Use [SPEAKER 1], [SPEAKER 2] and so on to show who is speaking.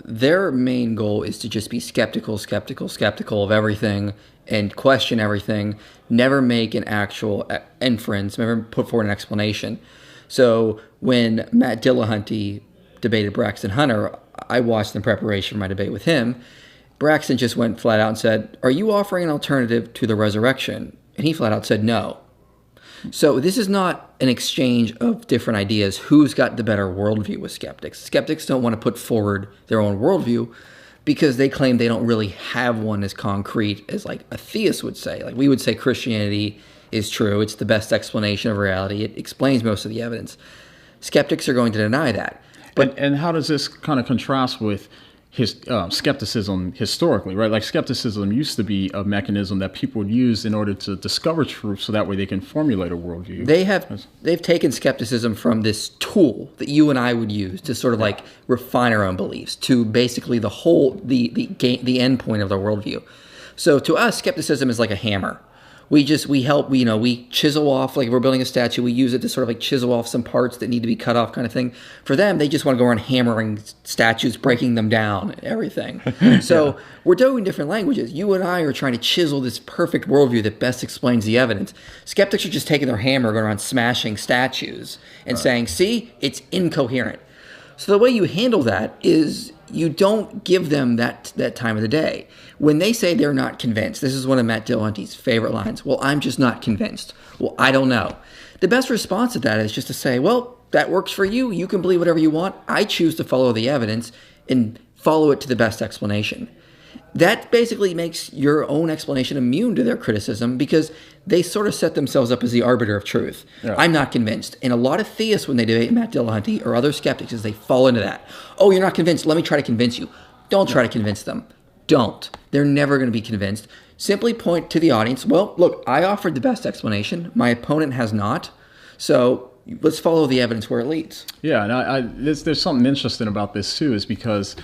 [SPEAKER 1] their main goal is to just be skeptical of everything and question everything, never make an actual inference, never put forward an explanation. So when Matt Dillahunty debated Braxton Hunter, I watched in preparation for my debate with him. Braxton just went flat out and said, "Are you offering an alternative to the resurrection?" And he flat out said no. So this is not an exchange of different ideas. Who's got the better worldview with skeptics? Skeptics don't want to put forward their own worldview because they claim they don't really have one as concrete as like a theist would say. Like we would say Christianity is true. It's the best explanation of reality. It explains most of the evidence. Skeptics are going to deny that.
[SPEAKER 2] But and how does this kind of contrast with his skepticism historically, right? Like skepticism used to be a mechanism that people would use in order to discover truth, so that way they can formulate a worldview.
[SPEAKER 1] They've taken skepticism from this tool that you and I would use to sort of like refine our own beliefs to basically the end point of their worldview. So to us, skepticism is like a hammer. We chisel off, like if we're building a statue, we use it to sort of like chisel off some parts that need to be cut off kind of thing. For them, they just want to go around hammering statues, breaking them down, and everything. So we're doing different languages. You and I are trying to chisel this perfect worldview that best explains the evidence. Skeptics are just taking their hammer, going around smashing statues and saying, see, it's incoherent. So the way you handle that is you don't give them that time of the day. When they say they're not convinced, this is one of Matt Dillahunty's favorite lines, well, I'm just not convinced. Well, I don't know. The best response to that is just to say, well, that works for you. You can believe whatever you want. I choose to follow the evidence and follow it to the best explanation. That basically makes your own explanation immune to their criticism because they sort of set themselves up as the arbiter of truth. Yeah. I'm not convinced. And a lot of theists, when they debate Matt Dillahunty or other skeptics, is they fall into that. Oh, you're not convinced. Let me try to convince you. Don't try to convince them. Don't. They're never going to be convinced. Simply point to the audience. Well, look, I offered the best explanation. My opponent has not. So let's follow the evidence where it leads.
[SPEAKER 2] Yeah, and there's something interesting about this too, is because